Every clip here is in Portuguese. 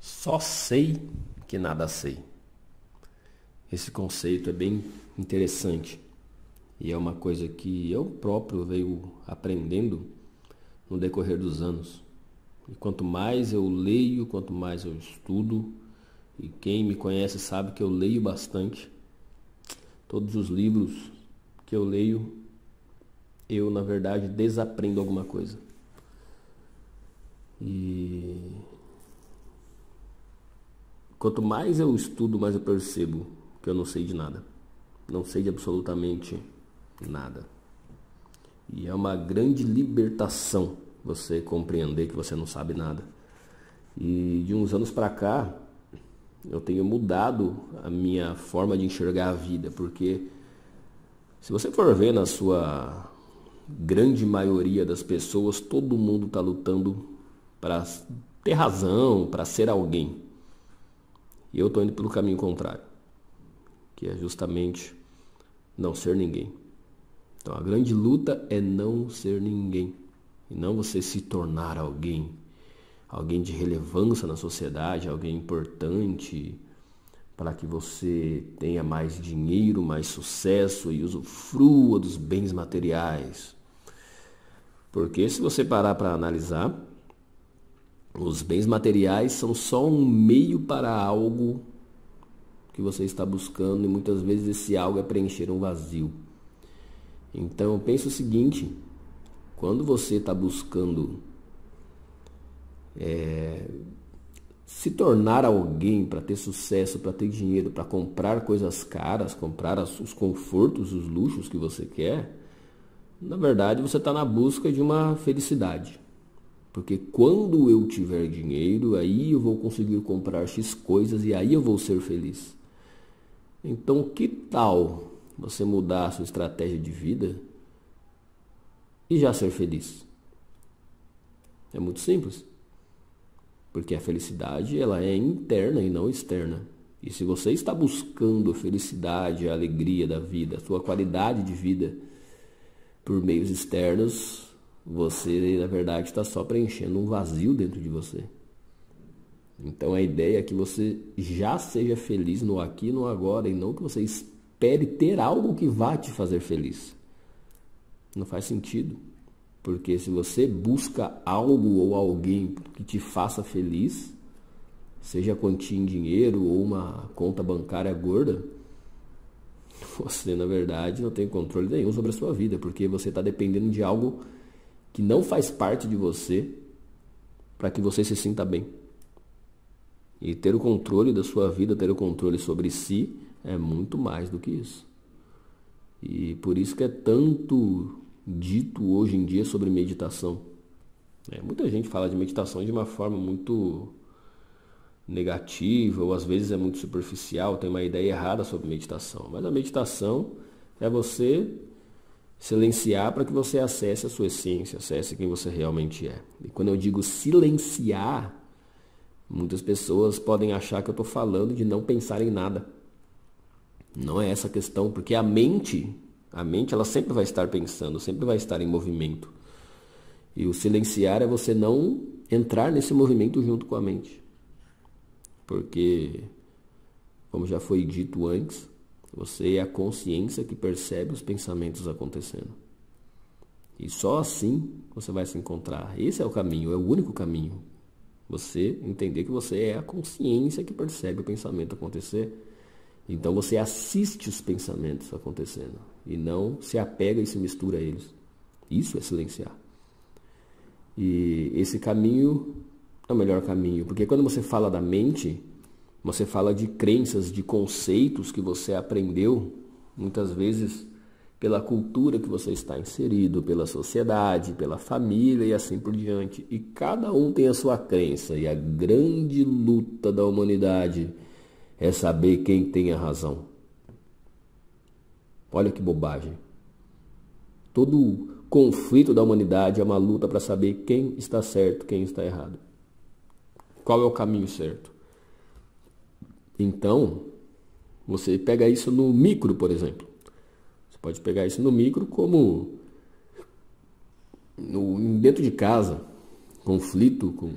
Só sei que nada sei. Esse conceito é bem interessante e é uma coisa que eu próprio venho aprendendo no decorrer dos anos. E quanto mais eu leio, quanto mais eu estudo, e quem me conhece sabe que eu leio bastante, todos os livros que eu leio, eu na verdade desaprendo alguma coisa. E quanto mais eu estudo, mais eu percebo que eu não sei de nada. Não sei de absolutamente nada. E é uma grande libertação você compreender que você não sabe nada. E de uns anos para cá, eu tenho mudado a minha forma de enxergar a vida, porque se você for ver na sua grande maioria das pessoas, todo mundo está lutando para ter razão, para ser alguém. E eu estou indo pelo caminho contrário, que é justamente não ser ninguém. Então a grande luta é não ser ninguém, e não você se tornar alguém, alguém de relevância na sociedade, alguém importante, para que você tenha mais dinheiro, mais sucesso e usufrua dos bens materiais. Porque se você parar para analisar, os bens materiais são só um meio para algo que você está buscando, e muitas vezes esse algo é preencher um vazio. Então pense o seguinte: quando você está buscando se tornar alguém para ter sucesso, para ter dinheiro, para comprar coisas caras, comprar os confortos, os luxos que você quer, na verdade você está na busca de uma felicidade. Porque quando eu tiver dinheiro, aí eu vou conseguir comprar X coisas e aí eu vou ser feliz. Então, que tal você mudar a sua estratégia de vida e já ser feliz? É muito simples. Porque a felicidade, ela é interna e não externa. E se você está buscando a felicidade, a alegria da vida, a sua qualidade de vida por meios externos, você, na verdade, está só preenchendo um vazio dentro de você. Então a ideia é que você já seja feliz no aqui e no agora, e não que você espere ter algo que vá te fazer feliz. Não faz sentido. Porque se você busca algo ou alguém que te faça feliz, seja quantia em dinheiro ou uma conta bancária gorda, você, na verdade, não tem controle nenhum sobre a sua vida, porque você está dependendo de algo que não faz parte de você para que você se sinta bem. E ter o controle da sua vida, ter o controle sobre si, é muito mais do que isso. E por isso que é tanto dito hoje em dia sobre meditação. Muita gente fala de meditação de uma forma muito negativa, ou às vezes é muito superficial, tem uma ideia errada sobre meditação. Mas a meditação é você silenciar para que você acesse a sua essência, acesse quem você realmente é. E quando eu digo silenciar, muitas pessoas podem achar que eu estou falando de não pensar em nada. Não é essa a questão, porque a mente ela sempre vai estar pensando, sempre vai estar em movimento. E o silenciar é você não entrar nesse movimento junto com a mente. Porque, como já foi dito antes, você é a consciência que percebe os pensamentos acontecendo. E só assim você vai se encontrar. Esse é o caminho, é o único caminho. Você entender que você é a consciência que percebe o pensamento acontecer. Então você assiste os pensamentos acontecendo e não se apega e se mistura a eles. Isso é silenciar. E esse caminho é o melhor caminho, porque quando você fala da mente, você fala de crenças, de conceitos que você aprendeu, muitas vezes pela cultura que você está inserido, pela sociedade, pela família e assim por diante. E cada um tem a sua crença, e a grande luta da humanidade é saber quem tem a razão. Olha que bobagem. Todo conflito da humanidade é uma luta para saber quem está certo, quem está errado. Qual é o caminho certo? Então, você pega isso no micro, por exemplo. Você pode pegar isso no micro como dentro de casa, conflito com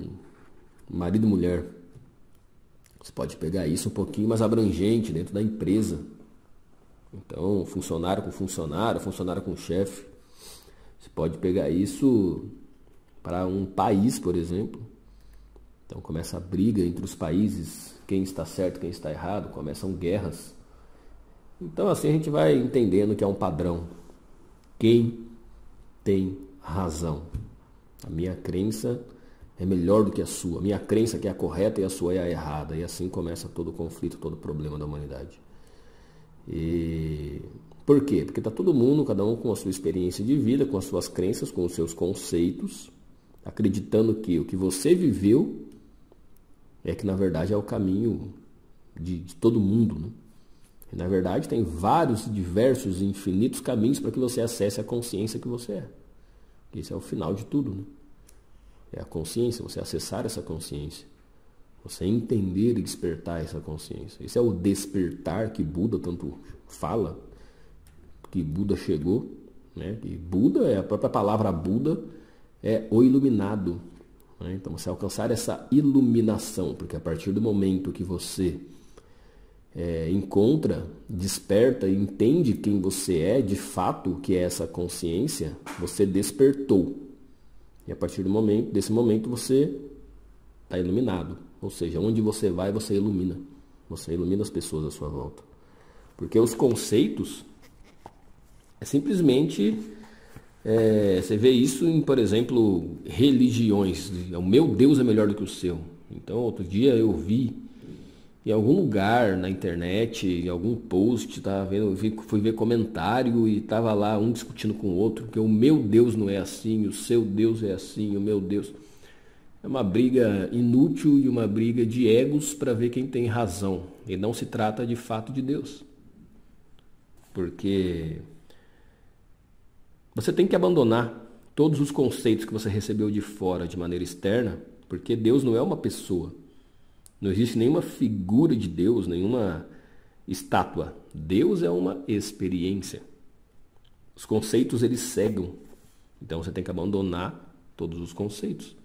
marido e mulher. Você pode pegar isso um pouquinho mais abrangente dentro da empresa. Então, funcionário com chefe. Você pode pegar isso para um país, por exemplo. Então começa a briga entre os países, quem está certo, quem está errado, começam guerras. Então assim a gente vai entendendo que é um padrão. Quem tem razão? A minha crença é melhor do que a sua. A minha crença que é a correta e a sua é a errada. E assim começa todo o conflito, todo o problema da humanidade. E por quê? Porque está todo mundo, cada um com a sua experiência de vida, com as suas crenças, com os seus conceitos, acreditando que o que você viveu é que na verdade é o caminho de todo mundo, né? E, na verdade tem vários, diversos, infinitos caminhos para que você acesse a consciência que você é. Esse é o final de tudo, né? É a consciência, você acessar essa consciência. Você entender e despertar essa consciência. Esse é o despertar que Buda tanto fala, que Buda chegou, né? Que Buda, a própria palavra Buda é o iluminado. Né? Então você alcançar essa iluminação, porque a partir do momento que você encontra, desperta e entende quem você é, de fato, o que é essa consciência, você despertou. E a partir desse momento você está iluminado. Ou seja, onde você vai, você ilumina. Você ilumina as pessoas à sua volta. Porque os conceitos é simplesmente... você vê isso em, por exemplo, religiões. O meu Deus é melhor do que o seu. Então, outro dia eu vi em algum lugar na internet, em algum post, fui ver comentário e estava lá um discutindo com o outro, que o meu Deus não é assim, o seu Deus é assim, o meu Deus... É uma briga inútil e uma briga de egos para ver quem tem razão. E não se trata de fato de Deus. Porque você tem que abandonar todos os conceitos que você recebeu de fora de maneira externa, porque Deus não é uma pessoa. Não existe nenhuma figura de Deus, nenhuma estátua. Deus é uma experiência. Os conceitos, eles cegam. Então você tem que abandonar todos os conceitos.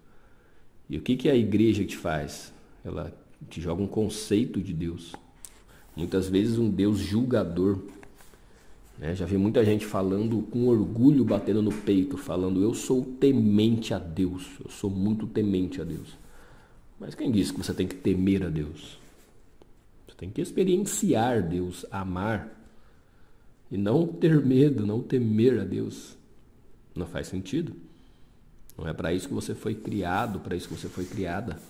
E o que a igreja te faz? Ela te joga um conceito de Deus. Muitas vezes um Deus julgador. Né? Já vi muita gente falando com orgulho, batendo no peito, falando: eu sou temente a Deus, eu sou muito temente a Deus. Mas quem disse que você tem que temer a Deus? Você tem que experienciar Deus, amar, e não ter medo, não temer a Deus. Não faz sentido. Não é para isso que você foi criado, para isso que você foi criada.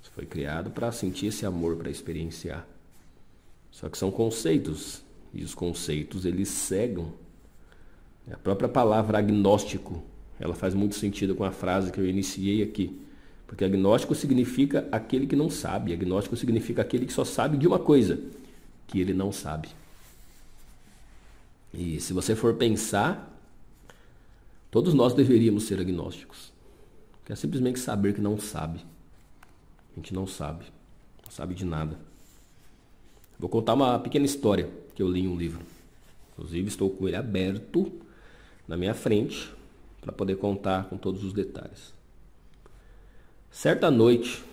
Você foi criado para sentir esse amor, para experienciar. Só que são conceitos, e os conceitos, eles cegam. A própria palavra agnóstico, ela faz muito sentido com a frase que eu iniciei aqui. Porque agnóstico significa aquele que não sabe. Agnóstico significa aquele que só sabe de uma coisa, que ele não sabe. E se você for pensar, todos nós deveríamos ser agnósticos. Que é simplesmente saber que não sabe. A gente não sabe. Não sabe de nada. Vou contar uma pequena história que eu li em um livro. Inclusive estou com ele aberto na minha frente para poder contar com todos os detalhes. Certa noite,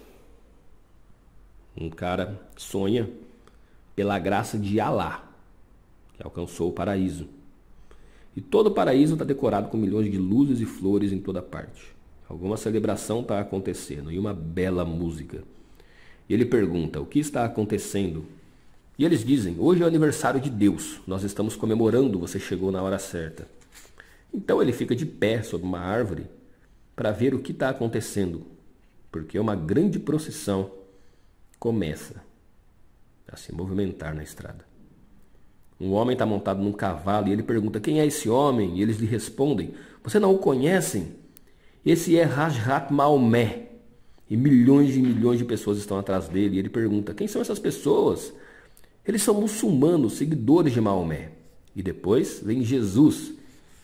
um cara sonha pela graça de Alá, que alcançou o paraíso. E todo o paraíso está decorado com milhões de luzes e flores em toda parte. Alguma celebração está acontecendo e uma bela música. E ele pergunta: o que está acontecendo? E eles dizem: hoje é o aniversário de Deus. Nós estamos comemorando, você chegou na hora certa. Então ele fica de pé sob uma árvore para ver o que está acontecendo. Porque uma grande procissão começa a se movimentar na estrada. Um homem está montado num cavalo e ele pergunta: quem é esse homem? E eles lhe respondem: você não o conhecem? Esse é Hazrat Maomé. E milhões de pessoas estão atrás dele. E ele pergunta: quem são essas pessoas? Eles são muçulmanos, seguidores de Maomé. E depois vem Jesus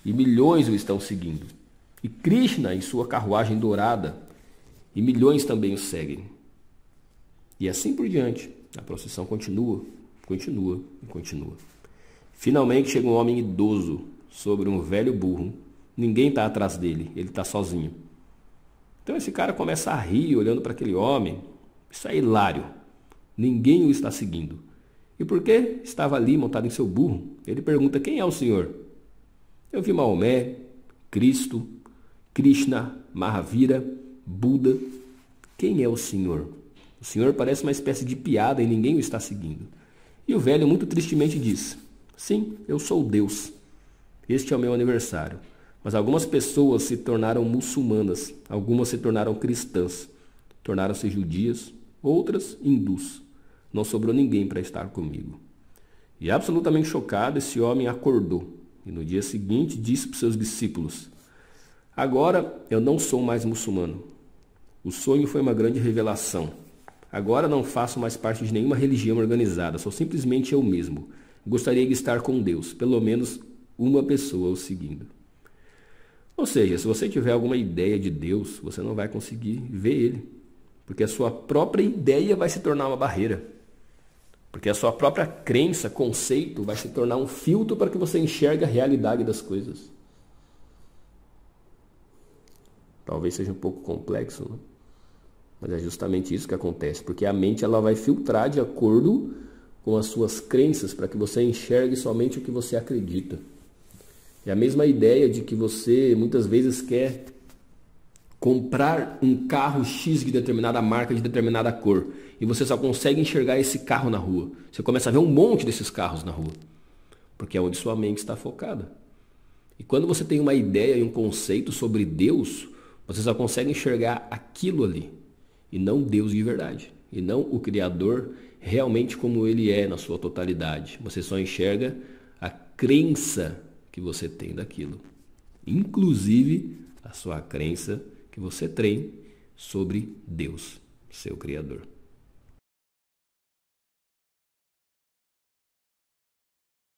e milhões o estão seguindo. E Krishna em sua carruagem dourada. E milhões também o seguem. E assim por diante. A procissão continua, continua e continua. Finalmente chega um homem idoso sobre um velho burro. Ninguém está atrás dele, ele está sozinho. Então esse cara começa a rir olhando para aquele homem. Isso é hilário. Ninguém o está seguindo. E porque estava ali montado em seu burro, ele pergunta: quem é o Senhor? Eu vi Maomé, Cristo, Krishna, Mahavira, Buda. Quem é o Senhor? O Senhor parece uma espécie de piada e ninguém o está seguindo. E o velho muito tristemente diz: sim, eu sou Deus. Este é o meu aniversário. Mas algumas pessoas se tornaram muçulmanas, algumas se tornaram cristãs, tornaram-se judias, outras hindus. Não sobrou ninguém para estar comigo. E absolutamente chocado, esse homem acordou e no dia seguinte disse para os seus discípulos: agora eu não sou mais muçulmano. O sonho foi uma grande revelação. Agora não faço mais parte de nenhuma religião organizada, sou simplesmente eu mesmo. Gostaria de estar com Deus, pelo menos uma pessoa o seguindo. Ou seja, se você tiver alguma ideia de Deus, você não vai conseguir ver Ele, porque a sua própria ideia vai se tornar uma barreira. Porque a sua própria crença, conceito, vai se tornar um filtro para que você enxergue a realidade das coisas. Talvez seja um pouco complexo, né? Mas é justamente isso que acontece, porque a mente ela vai filtrar de acordo com as suas crenças para que você enxergue somente o que você acredita. É a mesma ideia de que você muitas vezes quer comprar um carro X de determinada marca, de determinada cor, e você só consegue enxergar esse carro na rua. Você começa a ver um monte desses carros na rua, porque é onde sua mente está focada. E quando você tem uma ideia e um conceito sobre Deus, você só consegue enxergar aquilo ali, e não Deus de verdade, e não o Criador realmente como Ele é na sua totalidade. Você só enxerga a crença que você tem daquilo, inclusive a sua crença que você tem sobre Deus, seu Criador.